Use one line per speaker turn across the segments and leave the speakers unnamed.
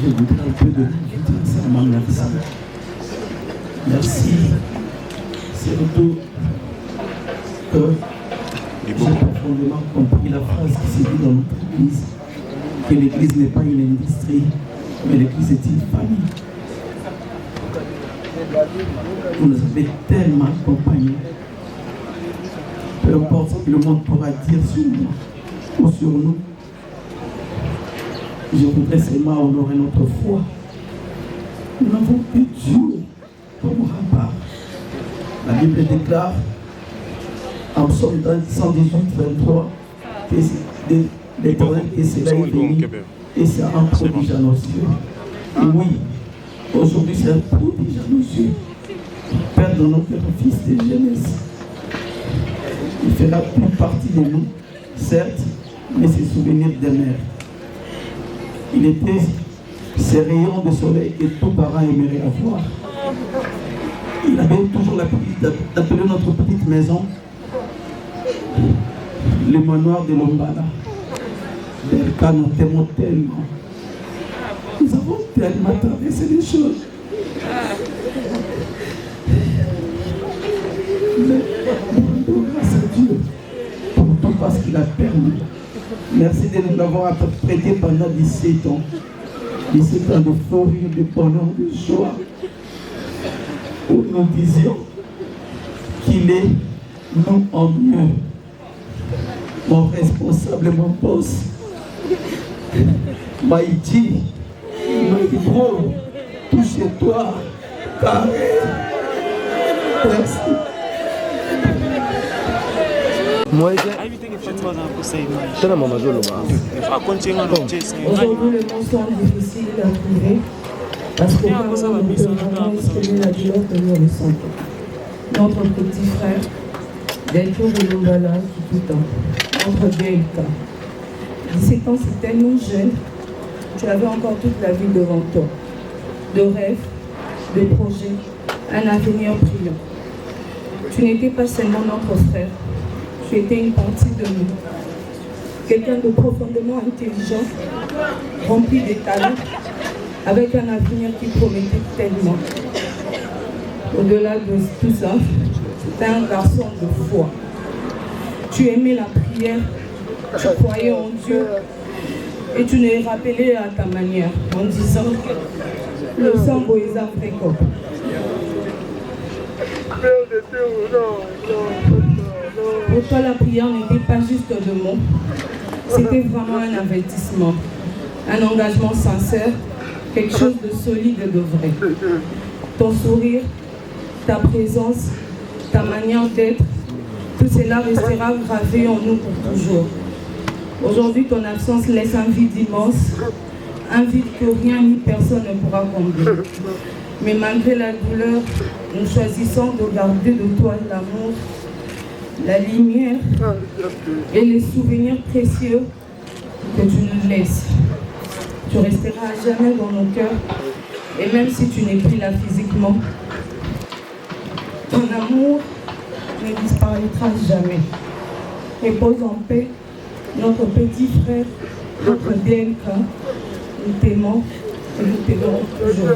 je voudrais un peu de dire sincèrement merci. Merci. Surtout que j'ai profondément compris la phrase qui se dit dans notre église, que l'église n'est pas une industrie, mais l'église est une famille. Vous nous avez tellement accompagnés. Peu importe ce que le monde pourra dire sur moi ou sur nous, je voudrais seulement honorer notre foi. Nous n'avons que Dieu comme rempart. La Bible déclare en psaume 118, 23 que l'Éternel est cela est béni et c'est un prodige à nos yeux. Et oui, aujourd'hui c'est un prodige à nos yeux. Père de nos cœurs, fils de jeunesse. Il fera plus partie de nous, certes, mais ses souvenirs de mère. Il était ces rayons de soleil que tout parent aimerait avoir. Il avait toujours l'habitude d'appeler notre petite maison le manoir de Lombala. Delka, nous t'aimons tellement. Nous avons tellement traversé les choses. Mais grâce à Dieu pour tout parce qu'il a permis. Merci de nous avoir prêté pendant 17 ans. 17 ans de folie, de bonheur, de joie. Où nous disions qu'il est nous en mieux. Mon responsable, mon boss, Maïti, Maïbro, touche-toi, carré. Merci.
Moi,
Aujourd'hui,
le monde semble difficile à trouver parce que nous pouvons vraiment exprimer la douleur que nous ressentons. Notre petit frère, Deltour de Lombala, qui tout temps, notre DLK. 17 ans, c'est tellement jeune, tu avais encore toute la vie devant toi. De rêves, de projets, un avenir brillant. Tu n'étais pas seulement notre frère, tu étais une partie de nous. Quelqu'un de profondément intelligent, rempli de talents, avec un avenir qui promettait tellement. Au-delà de tout ça, c'était un garçon de foi. Tu aimais la prière, tu croyais en Dieu et tu nous rappelais à ta manière en disant le sang Boïsa Frécope. Pour toi, la prière n'était pas juste de mots, c'était vraiment un avertissement, un engagement sincère, quelque chose de solide et de vrai. Ton sourire, ta présence, ta manière d'être, tout cela restera gravé en nous pour toujours. Aujourd'hui, ton absence laisse un vide immense, un vide que rien ni personne ne pourra combler. Mais malgré la douleur, nous choisissons de garder de toi l'amour, la lumière et les souvenirs précieux que tu nous laisses. Tu resteras à jamais dans nos cœurs et même si tu n'es plus là physiquement, ton amour ne disparaîtra jamais. Repose en paix, notre petit frère, notre DLK, nous t'aimons et nous t'aimerons toujours.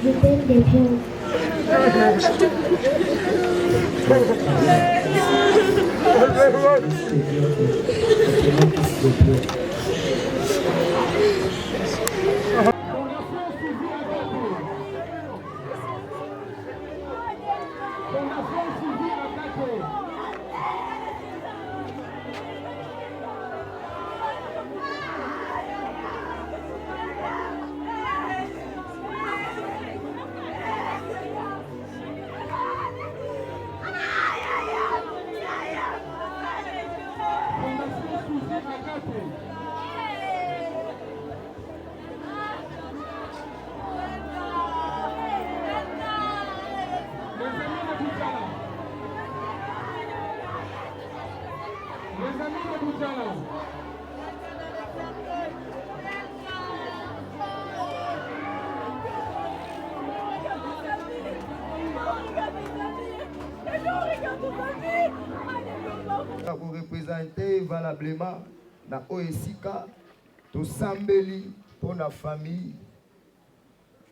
Je t'aime des gens.
Pour représenter valablement dans OSIK to sambeli pour la famille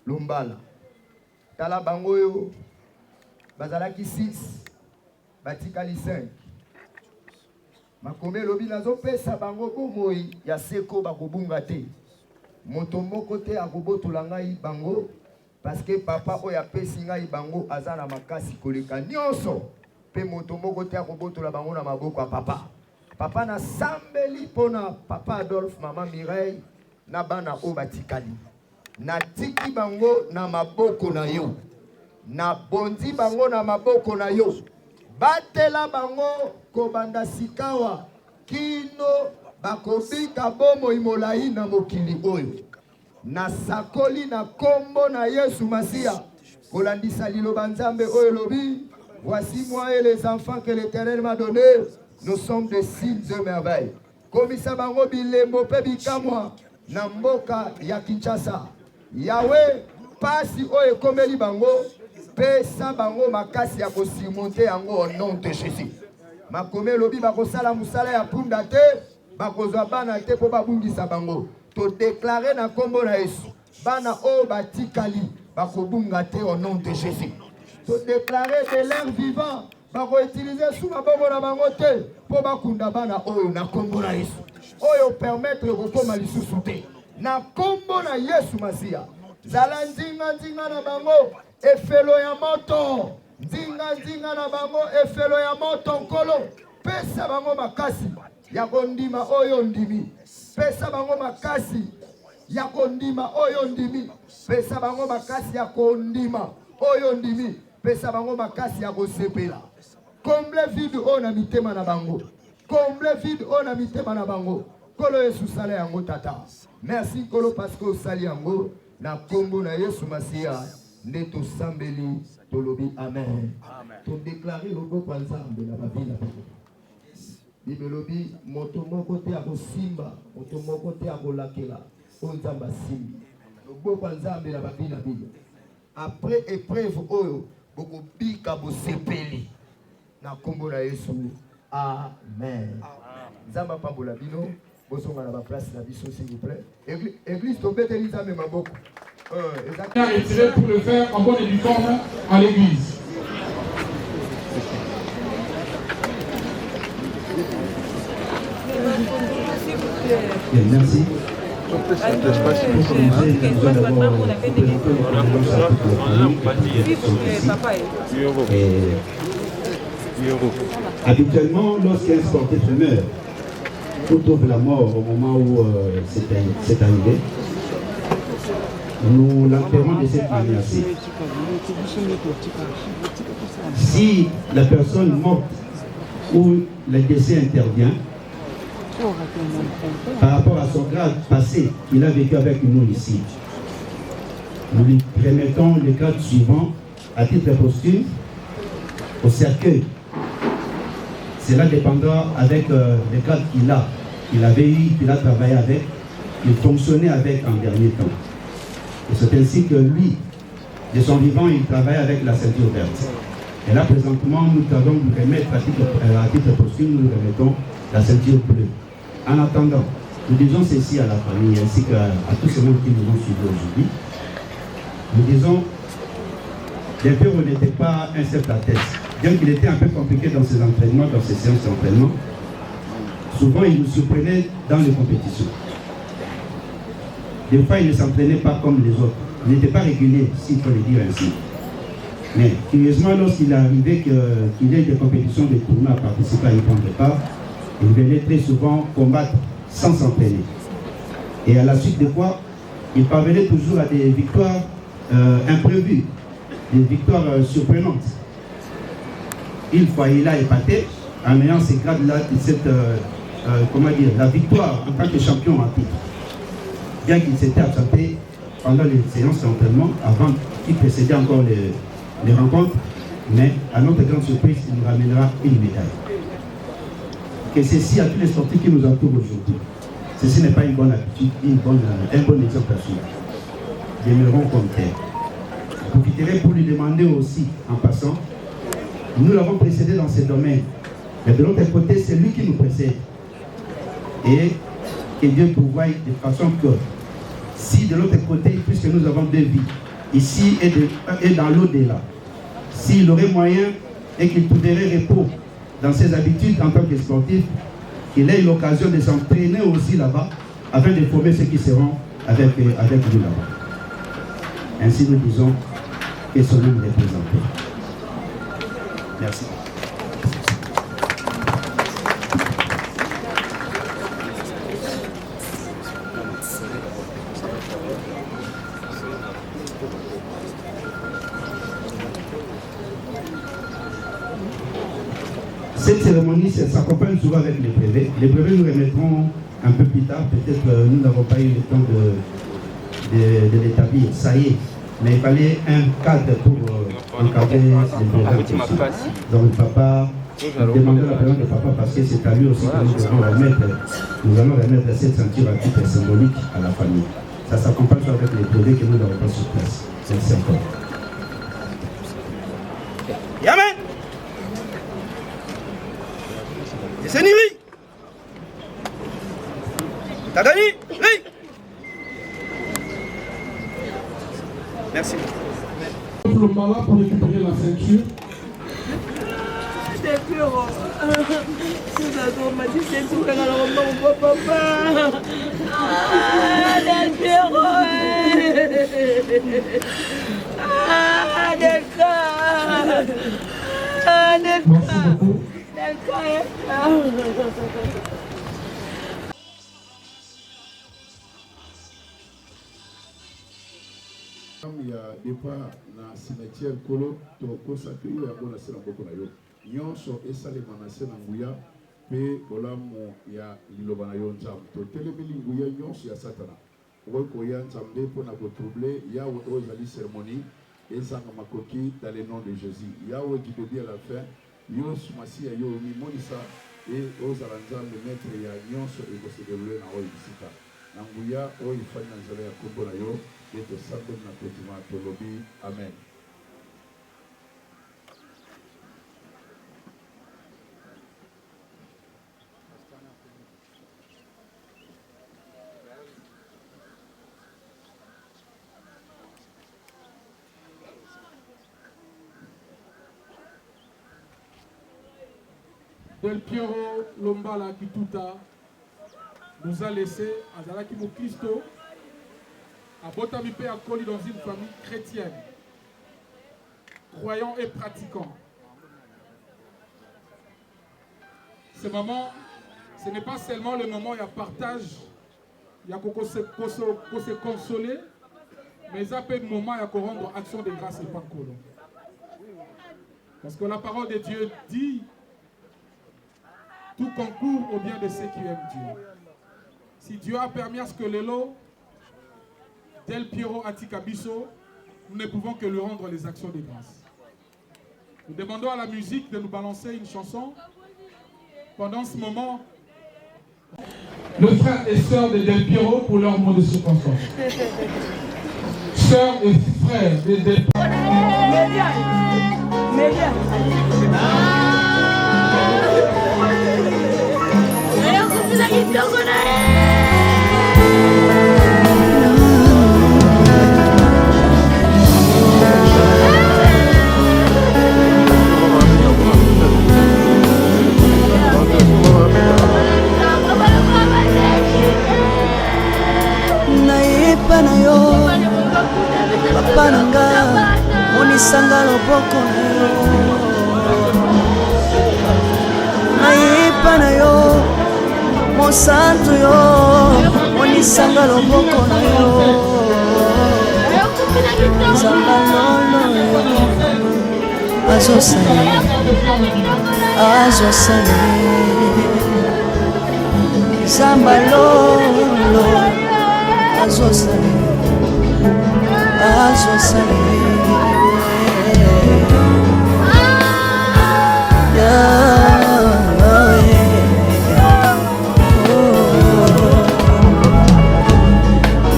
Lumbala. Tala bangoyo bazalaki 6 batikali 5. Makome lobi nazo pesa bango bomoi ya seko bakobunga te. Moto moko te akobotola ngai bango parce que papa oya pesi ngai bango azana makasi koleka nyonso. Pe moto moko te akobotola bango na maboko ya papa. Papa na sambeli pona papa Adolphe, maman Mireille na bana o batikali. Na tiki bango na maboko na yo. Na bondi bango na maboko na yo. Batela bango kobanda sikawa kino bakobika bomo imolai na mokili oyo. Na sakoli na kombo na Yesu Masia. Kolandisa liloba nzambe oyo lobi. Voici moi et les enfants que l'Éternel m'a donné. Nous sommes des signes de merveille. Komisa bango bilembo pe bikamwa na mboka ya Kinshasa. Yahweh pasi oyo komeli bango pesa bango makasi ya kosimonte yango au nom de Jésus. Makome lobi bakosala musala ya punda te, bakozwa bana te po babungisa bango. To déclarer na kombo na Yesu. Bana o batikali bakobunga te au nom de Jésus. To déclarer de l'air vivant, bako utiliser sous mabongo na bango te po bakunda bana oyo na kombo na Yesu. Oyo permettre kokoma lisusu te. Na kombo na Yesu Masia. Zala nzinga na bango efelo ya moto. Nzinga na bango efelo ya moto nkolo. Pesa bango makasi ya kondima oyo ndimi. Pesa bango makasi ya kondima oyo ndimi. Pesa bango makasi ya kondima oyo ndimi. Pesa bango makasi ya kosepela. Comble vide ona mitema na bango. Comble vide ona mitema na bango. Kolo Yesu sala yango tata. Merci kolo parce que osali yango na kombo na Yesu Masia nde to sambeli to lobi amen. To déclarer logo kwa nzambe na babila. Bible lobi moto moko te akosimba, moto moko te akolakela. Onzamba simbi. Logo kwa nzambe na babila bible. Après épreuve oyo boko bika bo sepeli na kombo na Yesu. Amen. Nzamba pambola bino. Bosonga na ba place la biso s'il vous plaît. Église tombete nzambe maboko.
Exactement. Retiré pour le faire en bonne et due forme à l'église.
Bien, merci. Habituellement, lorsqu'un sportif meurt, tout trouve la mort au moment où c'est arrivé, nous l'enterrons de cette manière-ci. Si la personne morte ou le décès intervient, par rapport à son grade passé qu'il a vécu avec nous ici, nous lui remettons le grade suivant à titre posthume au cercueil. Cela dépendra avec le grade qu'il avait eu, qu'il a travaillé avec, qu'il fonctionnait avec en dernier temps. Et c'est ainsi que lui, de son vivant, il travaille avec la ceinture verte. Et là, présentement, nous tardons de lui remettre à titre posthume, nous lui remettons la ceinture bleue. En attendant, nous disons ceci à la famille ainsi qu'à tous ceux qui nous ont suivis aujourd'hui. Nous disons, bien sûr, on n'était pas un seul à tête. Bien qu'il était un peu compliqué dans ses entraînements, dans ses séances d'entraînement, souvent il nous surprenait dans les compétitions. Des fois, il ne s'entraînait pas comme les autres. Il n'était pas régulier, s'il faut le dire ainsi. Mais curieusement, lorsqu'il est arrivé qu'il ait des compétitions de tournois à participer à y prendre part, il venait très souvent combattre sans s'entraîner. Et à la suite de quoi, il parvenait toujours à des victoires imprévues, des victoires surprenantes. Une fois, il a épaté en ayant ces grades-là, la victoire en tant que champion en titre. Bien qu'il s'était absenté pendant les séances d'entraînement, avant qu'il précédait encore les rencontres, mais à notre grande surprise, il nous ramènera une médaille. Que ceci à tous les sportifs qui nous entourent aujourd'hui. Ceci n'est pas une bonne habitude, un bon exemple à suivre. Demeurons comme tel. Je profiterai pour lui demander aussi, en passant, nous l'avons précédé dans ce domaine, mais de l'autre côté, c'est lui qui nous précède. Et que Dieu pourvoie de façon que si de l'autre côté, puisque nous avons deux vies, ici et dans l'au-delà, s'il aurait moyen et qu'il trouverait repos dans ses habitudes en tant que sportif, qu'il ait l'occasion de s'entraîner aussi là-bas afin de former ceux qui seront avec lui là-bas. Ainsi nous disons que son nom est présenté. Merci. Cette cérémonie s'accompagne souvent avec les brevets. Les brevets nous remettrons un peu plus tard. Peut-être que nous n'avons pas eu le temps de l'établir. Ça y est. Mais il fallait un cadre pour encadrer les brevets. Donc le papa, demandez la présence de papa parce que c'est à lui aussi que nous allons remettre cette ceinture à titre symbolique à la famille. Ça s'accompagne avec les brevets que nous n'avons pas sur place. Merci encore.
Amen. C'est Niri. T'as gagné. Oui. Merci.
Le malin pour récupérer la ceinture.
C'est pur. C'est un traumatisme, c'est tout. Alors, on voit papa. Ah, des bureaux. Ah, des cas. Ah, des cas.
Merci beaucoup.
Il y a des pas dans le cimetière Kolo, tu as consacré à la scène en Bokonayo. Nyon so esale manase na nguya pe olamu ya liloba na yo nzambe. To telemeli nguya nyon so ya satana. Oyo koya nzambe pona ko troubler ya oyo ezali cérémonie ezanga makoki dans le nom de Jésus. Ya oyo qui peut dire à la fin yo sumasi ya yo mi monisa et aux alanzambe maître ya nyon so eko se dérouler na oyo bisika. Na nguya oyo ifanya nzala ya kombo na yo et to sambe na kotima to lobi amen.
Del Piero Lombala Kituta nous a laissé à Zalaki Mokristo, à Botamipé à Koli dans une famille chrétienne, croyant et pratiquant. Ce moment, ce n'est pas seulement le moment où il y a partage, il y a qu'on se consoler, mais il y a un moment où il y a qu'on rendre action de grâce et pas Kolo. Parce que la parole de Dieu dit tout concourt au bien de ceux qui aiment Dieu. Si Dieu a permis à ce que Lelo, Del Piero Atikabiso, nous ne pouvons que lui rendre les actions de grâce. Nous demandons à la musique de nous balancer une chanson. Pendant ce moment, le frère et sœur de Del Piero pour leur mot de circonstance. Sœurs et frères de Del Piero.
Naipa na yo papa nanga monisanga loboko na yo naipa na yo mosantu yo monisanga loboko na yo zamba lolo yo azosale zamba lolo azosale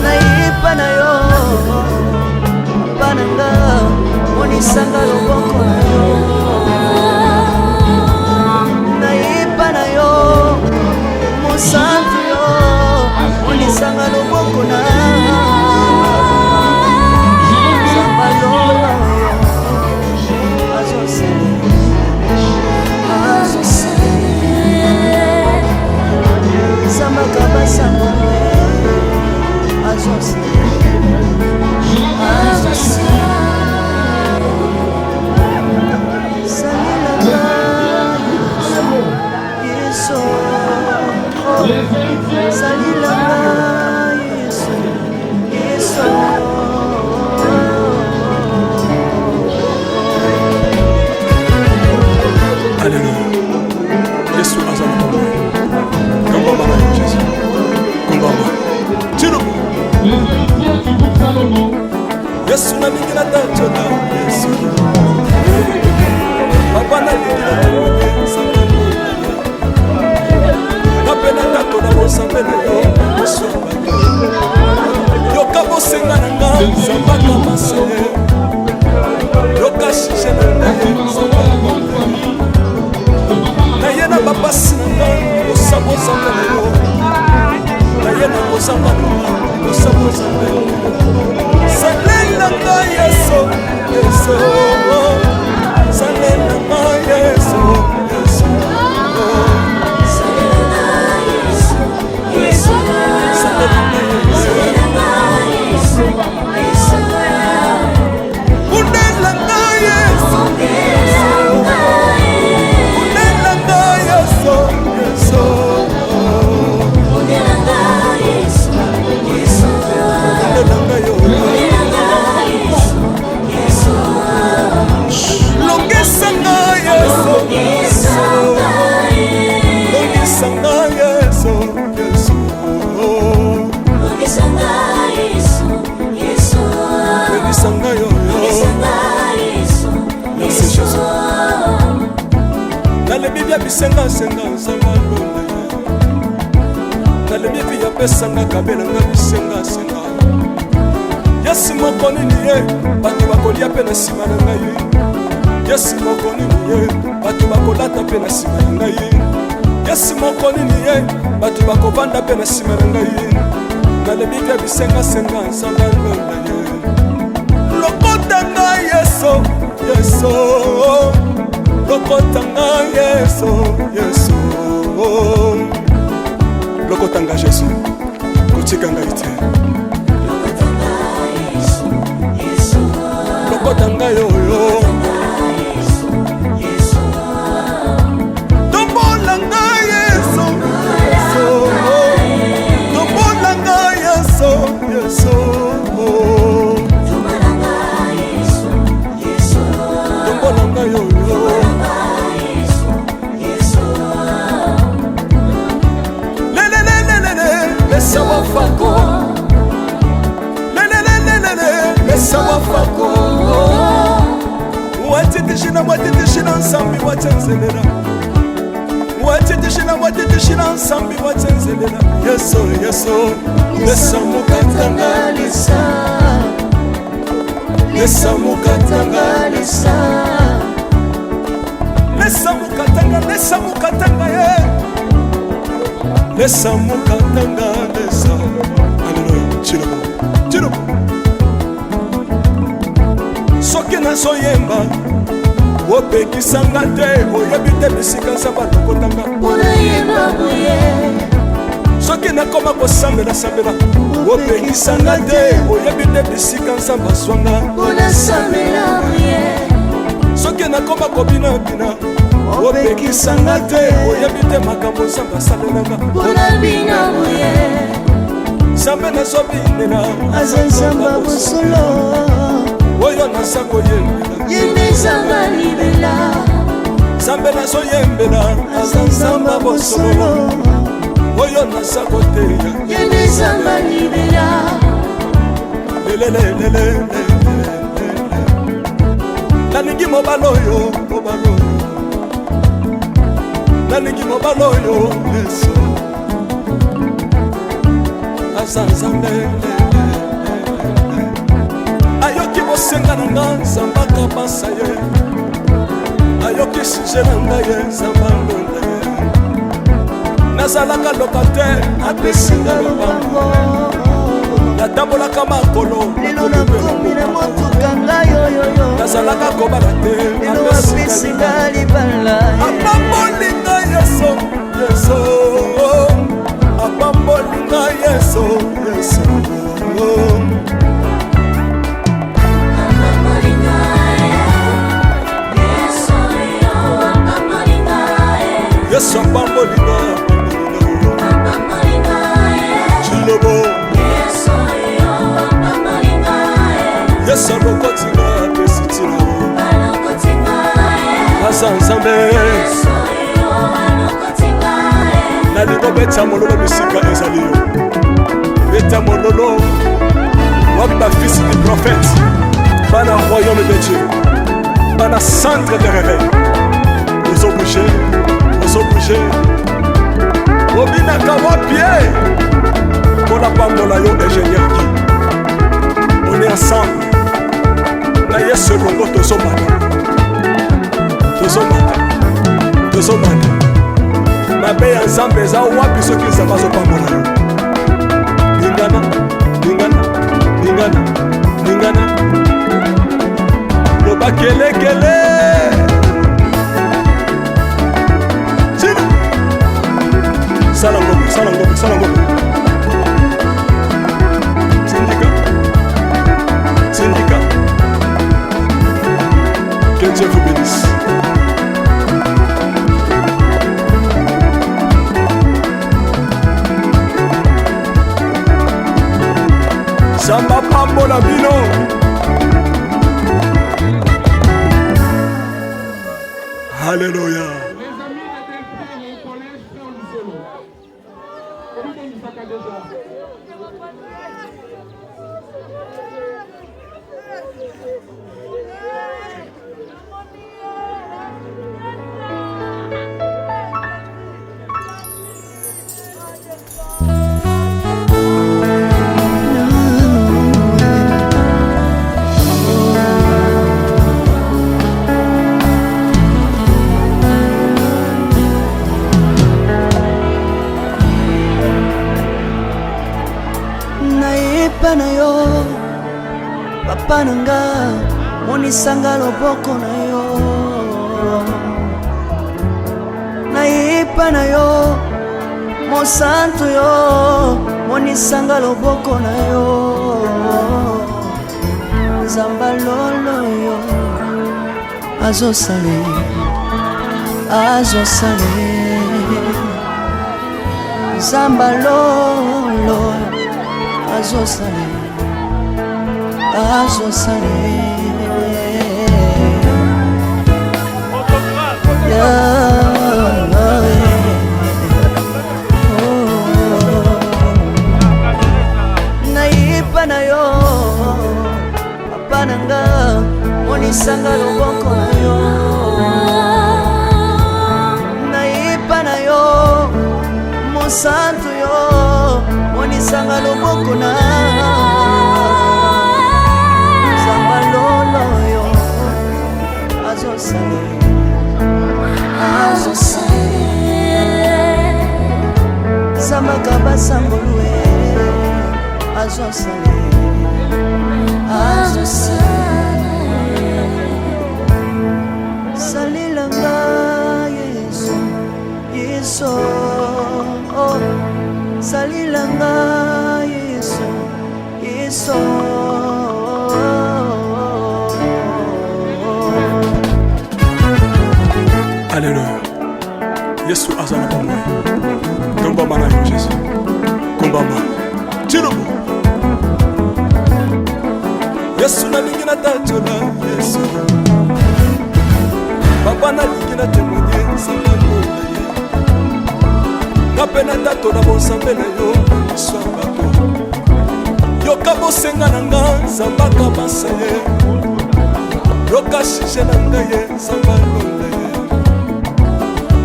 naipa na yo pananga monisanga loboko na yo naipa na yo mosantu yo
Yesu na mingi na tancho na Yesu Papa na mingi na tancho na pena tato na mosambele yo Yesu Yoka bosenga na nga Zambaka masene Yoka shishe na nga Zambaka na ye na babasi na nga Osabo zambele yo na ye na kozamba na nga Osabo zambele yo Salela nga Yesu, Yesu, salela nga Yesu, Yesu, salela nga Yesu, Yesu, salela nga Yesu, Yesu, unela nga Yesu, unela nga Yesu, Yesu, unela nga Yesu, Yesu, unela nga Yesu. Bisenga senga sangalo Nale bibi ya pesanga kabela nga bisenga senga Yesu moko nini ye Batu bakolia pe na sima na ngai Yesu moko nini ye Batu bakolata pe na sima na ngai Yesu moko nini ye Batu bakovanda pe na sima na ngai Nale bibi ya bisenga senga sangalo Lokota nga Yesu Yesu Lokotanga Yesu, Yesu Lokotanga Jésus, Kotikanga ite Lokotanga yoyo Tombolanga Yesu, Yesu Tombolanga Yesu, Yesu Tombolanga yoyo Sawa fako le sawa fako watitishina nsambi watenzelela watitishina nsambi watenzelela Yesu Yesu lesamukatanga lesamukatanga ye Lesa mukatanga lesa Alleluia Chirobo Soki na soyemba Opekisanga te Oyebite bisika nsaba lokotanga Unayemba buye Soki na koma kosambela sambela Opekisanga te Oyebite bisika nsaba swanga Unasambela buye Soki na koma kobina bina Opekisanga te oyebite makambo Nzambe asalelanga mpona bina buye Nzambe nazobinela aza Nzambe bosolo oyo naza koyembela yembe Nzambe alibela Nzambe nazoyembela aza Nzambe bosolo oyo naza koteya yembe Nzambe alibela lelelelele nalingi mobala oyo nalingi mobala oyo Yesu aza Nzambe ayoki bosenga na nga Nzambe akabasa ye ayoki suje na nga ye Nzambe alonda ye nazalaka lokatere apesinga lobango natambolaka makolo
lelo nakomi na motuka ngai oyoyo
nazalaka kobala te
lelo apesinga libala
apambolinga Yesu Yesu apambo pambolinga Yesu Yesu Yesu pambolinga Chilobo Yesu lokotinga pesitino Asa nzambe Nalingo beta mololo bisika ezaliyo Beta mololo Wamba fils du prophète Bana royaume de Dieu Bana centre de réveil Aux obligés Obina Kawapie Pour la pambola yo ingénieur qui on est ensemble Na yesu longo tozomana mabe ya nzambe eza wapi soki nzambe azopambola yo lingana loba kelekele sala ngombe syndicat que Dieu vous bénisse. Samba pambola bino Alléluia.
Les amis de Delphine et collège font du solo. Comment on dit ça déjà?
Na yo papa nanga monisanga loboko na yo naipa na yo mosantu yo monisanga loboko na yo nzamba lolo yo azosale nzamba lolo azosale naipa na yo papa nanga monisanga loboko na yo naipa na yo mosantu yo monisanga loboko na nzamba lolo yo azosale nzamba kabasangolue azosale salilanga Yesu oh. Salilanga Yesu
Alléluia. Yesu azana pamwe komba mana yo Jésus komba ma tirobo Yesu na lingina tatola Yesu papa na lingina témoigner sangalo napena tatola bonsambe na yo swabako yoka bosenga na nga nzambaka basaye yoka shije na nga ye nzambalonda ye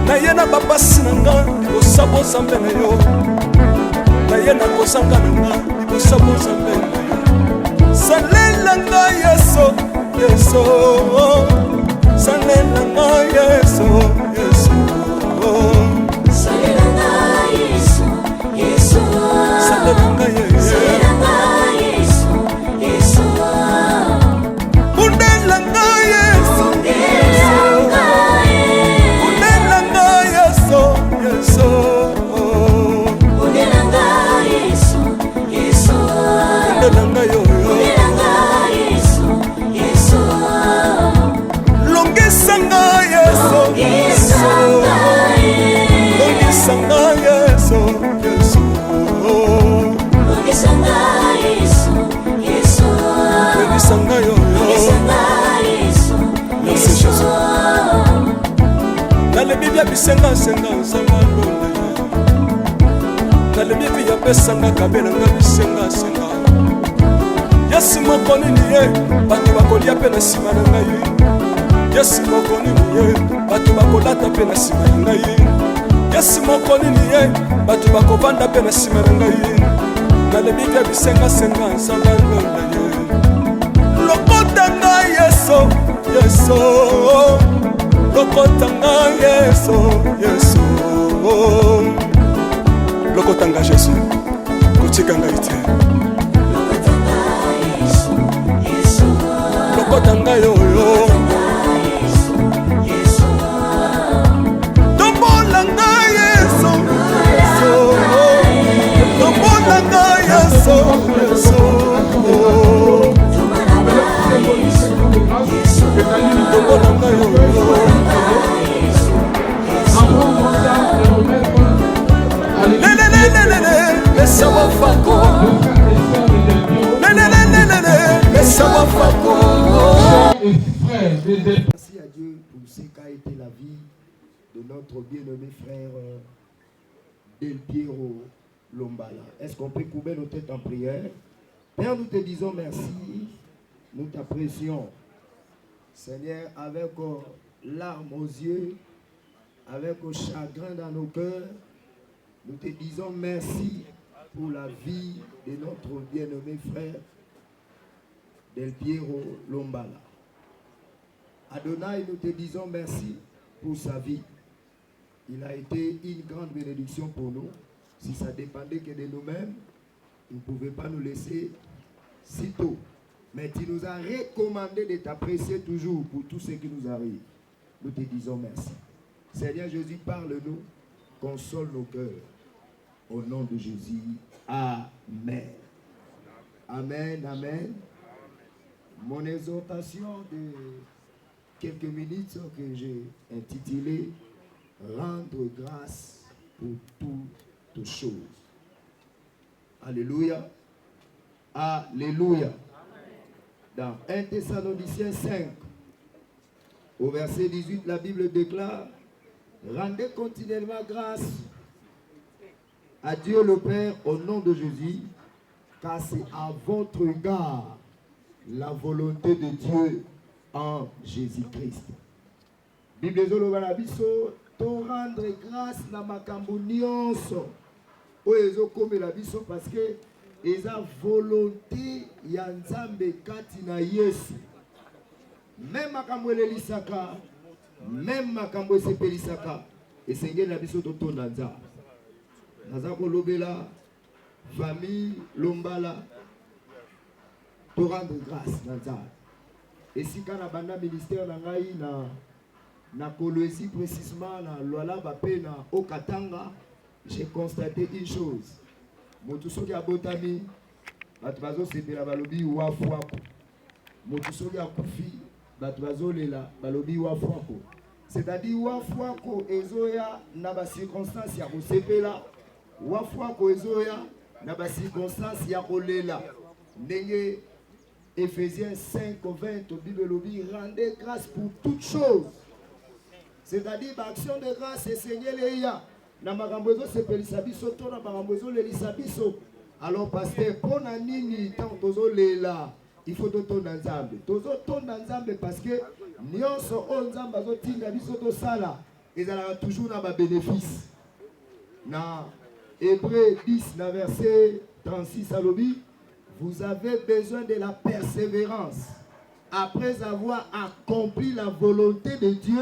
na ye na bapasi na nga libosa bonsambe na yo na ye na kosanga na nga libosa bonsambe na yo salela nga Yesu salela nga Yesu
Undelanga
bisengasenga nzanga londe nalembi epi yapesanga kabelanga bisengasenga yesu moko nini ye bato bakolia mpe na nsima na ngai yesu moko nini ye bato bakolata mpe na nsima na ngai yesu moko nini ye bato bakovanda mpe na nsima na ngai nalembi mpe bisengasenga nzanga londe ye lokota ngai yesu yesu lokota ngai yesu yesu lokota ngai yesu kotika ngai te lokota ngai oyo tombola ngai yesu tombola ngai yesu yesu tombola ngai oyo
Merci à Dieu pour ce qu'a été la vie de notre bien-aimé frère Del Piero Lombala. Est-ce qu'on peut couper nos têtes en prière? Père, nous te disons merci, nous t'apprécions. Seigneur, avec larmes aux yeux, avec chagrin dans nos cœurs, nous te disons merci pour la vie de notre bien-aimé frère Del Piero Lombala. Adonai, nous te disons merci pour sa vie. Il a été une grande bénédiction pour nous. Si ça dépendait que de nous-mêmes, il ne pouvait pas nous laisser si tôt. Mais tu nous as recommandé de t'apprécier toujours pour tout ce qui nous arrive. Nous te disons merci. Seigneur Jésus, parle-nous, console nos cœurs. Au nom de Jésus, Amen. Amen, Amen. Mon exhortation de quelques minutes que j'ai intitulée « Rendre grâce pour toutes choses ». Alléluia. Alléluia. Dans 1 Thessaloniciens 5, au verset 18, la Bible déclare « Rendez continuellement grâce à Dieu le Père au nom de Jésus, car c'est à votre égard la volonté de Dieu en Jésus-Christ. » Bible zolobala biso to rendre grâce na makambo nyonso oyo ezokomela biso parce que eza volonté ya Nzambe kati na Yesu. Même makambo elelisaka, même makambo esepelisaka, esengeli na biso totonda Nzambe. Naza kolobela famille Lombala to rendre grâce na Nzambe. Esika na banda ministère na ngai na Kolwezi précisément na Lualaba pe na Okatanga, j'ai constaté une chose. Motu soki abotami bato bazosepela balobi wafuako. Motu soki akufi bato bazolela balobi wafuako. C'est-à-dire wafuako ezoya na ba circonstance ya kosepela, wafuako ezoya na ba circonstance ya kolela. Ndenge Ephésiens 5:20 Bible lobi rendez grâce pour toutes choses. C'est-à-dire l'action de grâce et Seigneur leya na makambo ezosepelisa biso to na makambo ezolelisa biso. Alors pasteur pona nini tant tozolela il faut totonda Nzambe. Tozotonda Nzambe parce que nyonso o Nzambe azotinda biso tosala ezalaka toujours na ba bénéfice. Na Hébreux 10 na verset 36 alobi vous avez besoin de la persévérance. Après avoir accompli la volonté de Dieu,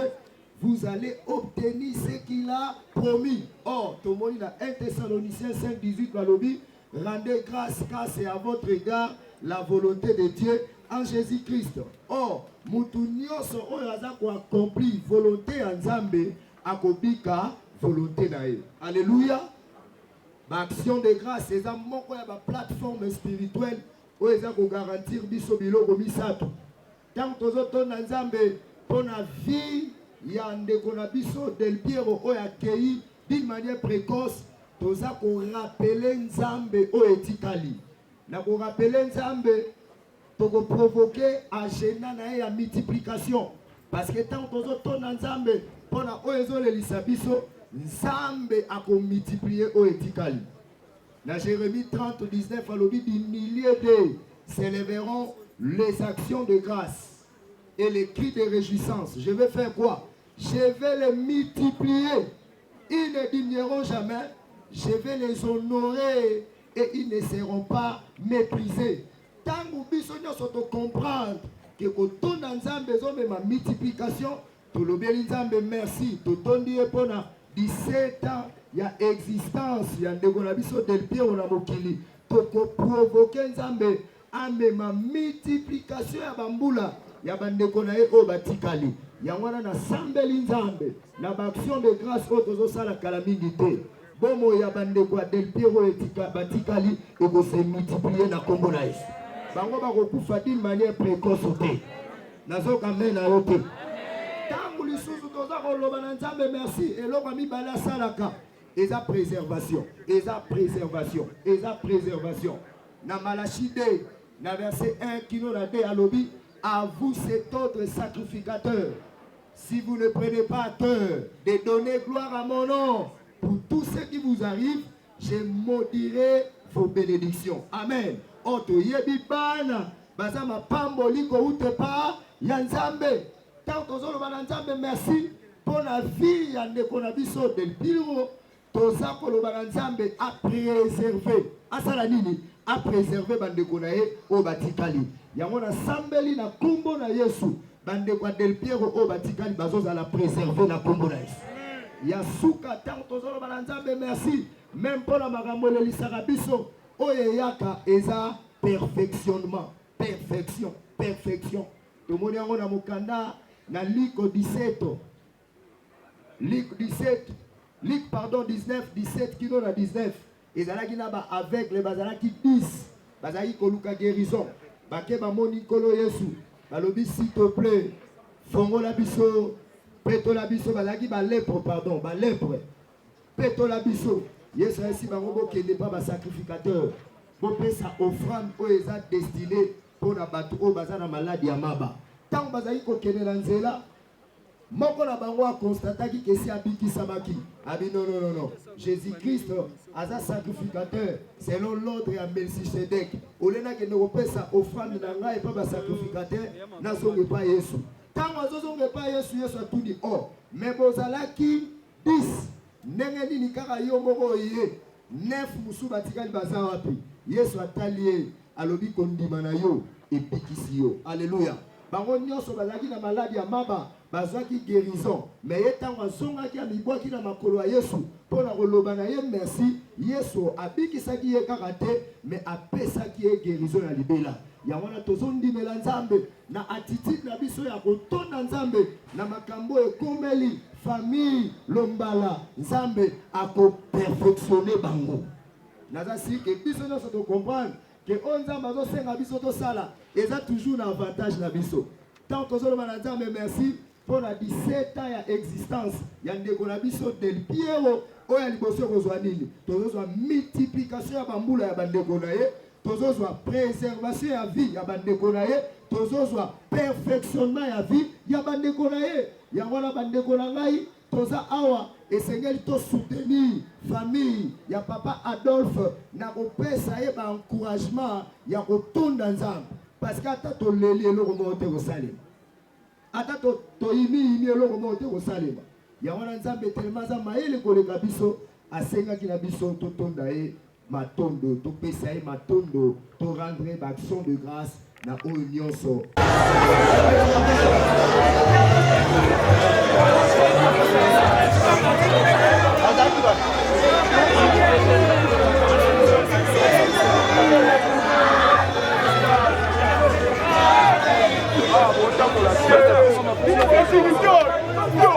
vous allez obtenir ce qu'il a promis. Or, Tomoni dans 1 Thessaloniciens 5:18 Balobi, rendez grâce car c'est à votre égard la volonté de Dieu en Jésus-Christ. Or, mutu nyonso oyo aza ko accompli volonté ya Nzambe akobika volonté na ye. Alléluia. Action de grâce, c'est un moko ya ba plateforme spirituelle où ils ont garantir biso biloko misato. Tant tozotonda Nzambe pona vie ya ndeko na biso Del Piero oyo accueilli d'une manière précoce, toza ko rappeler Nzambe oyo etikali. Na ko rappeler Nzambe to ko provoquer agenda na ya multiplication parce que tant tozotonda Nzambe pona oezo le lisabiso nzambe ako multiplier o etikali. Dans Jérémie 30, 19, à l'objet des milliers d'eux s'élèveront les actions de grâce et les cris de réjouissance. Je vais faire quoi? Je vais les multiplier. Ils ne diminueront jamais. Je vais les honorer et ils ne seront pas méprisés. Tant que nous sommes comprendre que quand on a besoin de ma multiplication, tout le bien merci. Tout le monde pour 17 ans. Il y a existence, il y a des gens del pied on a mokili pour provoquer nzambe ame ma multiplication ya bambula ya bande konae o batikali ya wana na sambeli nzambe na action de grâce o tozo sala kalamingi te bomo ya bande kwa del pied o etika batikali et ko se multiplier na kombo na Yesu bango ba ko kufa d'une manière précoce te nazo kamena yote tangu lisusu toza ko loba na nzambe merci eloko mi bala salaka. Et sa préservation, et sa préservation, et sa préservation. Dans Malachie 2, dans verset 1, qui nous a dit à l'objet, à vous cet autre sacrificateur, si vous ne prenez pas peur de donner gloire à mon nom, pour tout ce qui vous arrive, je maudirai vos bénédictions. Amen. Oto yebi bana, bazama pamboli ko utepa, yanzambe. Tant que nous avons merci pour la vie, yandeko na biso del bureau. Toza koloba nzambe a préserver asala nini a préserver bandeko na ye o batikali yango na sambeli na kombo na Yesu bandeko del Piero o batikali bazoza la préserver na kombo na Yesu ya suka tant toza koloba nzambe merci même pour la makambo le lisaka biso oye yaka eza perfectionnement perfection to moni yango na mukanda na Luc 17 Luc, pardon, 19, 17, qui donne à 19. Et Zalaki naba avec les Bazalaki 10. Bazalaki koluka guérison. Baké bamoni kolo Yesu. Balobi s'il te plaît. Fongo la biso. Peto la biso. Bazalaki ba lèpre, pardon. Ba lèpre. Peto la biso. Yesu ici bango qui n'est pas ba sacrificateur. Bopé sa offrande o eza destiné pour na bato o bazana maladie ya maba. Tant bazalaki ko kene na nzela. Moko na bango a constaté que c'est abiki sabaki. Abi non. Jésus-Christ a un sacrificateur selon l'ordre à Melchisedec. Olena que ne pesa offrande na ngai pas ba sacrificateur na songe pas Yesu. Tant azozonge pas Yesu Yesu a tout dit oh mais bozalaki 10 ndenge nini kaka yo moko ye 9 musu batikali baza wapi. Yesu atalié alobi kondima na yo epikisi yo. Alléluia. Bango nyonso bazaki na maladie ya maba bazaki guérison mais etango azongaki ya mibwaki na makolo ya Yesu pona koloba na ye merci Yesu abikisaki ye kaka te mais apesaki ye guérison na libela yango na tozondimela nzambe na attitude na biso ya kotonda nzambe na makambo ekomeli famille lombala nzambe ako perfectionner bango naza si ke biso nyonso to comprendre que onzamba zo senga biso to sala eza toujours na avantage na biso tant que zo na nzambe merci pour la 17 ans ya existence ya ndeko na biso del Piero o ya liboso kozwa nini tozozwa multiplication ya bambula ya bandeko na ye tozozwa préservation ya vie ya bandeko na ye tozozwa perfectionnement ya vie ya bandeko na ye yango na bandeko na ngai toza awa esengeli to soutenir famille ya papa Adolphe na kopesa ye ba encouragement ya kotonda nzambe parce que ata toleli eloko moko te kosalema ata toyimi eloko moko te kosalema yango na nzambe telema za mayele koleka biso asengaki na biso totonda ye matondo topesa ye matondo to rendre ba action de grâce na oyo nyonso
Yo,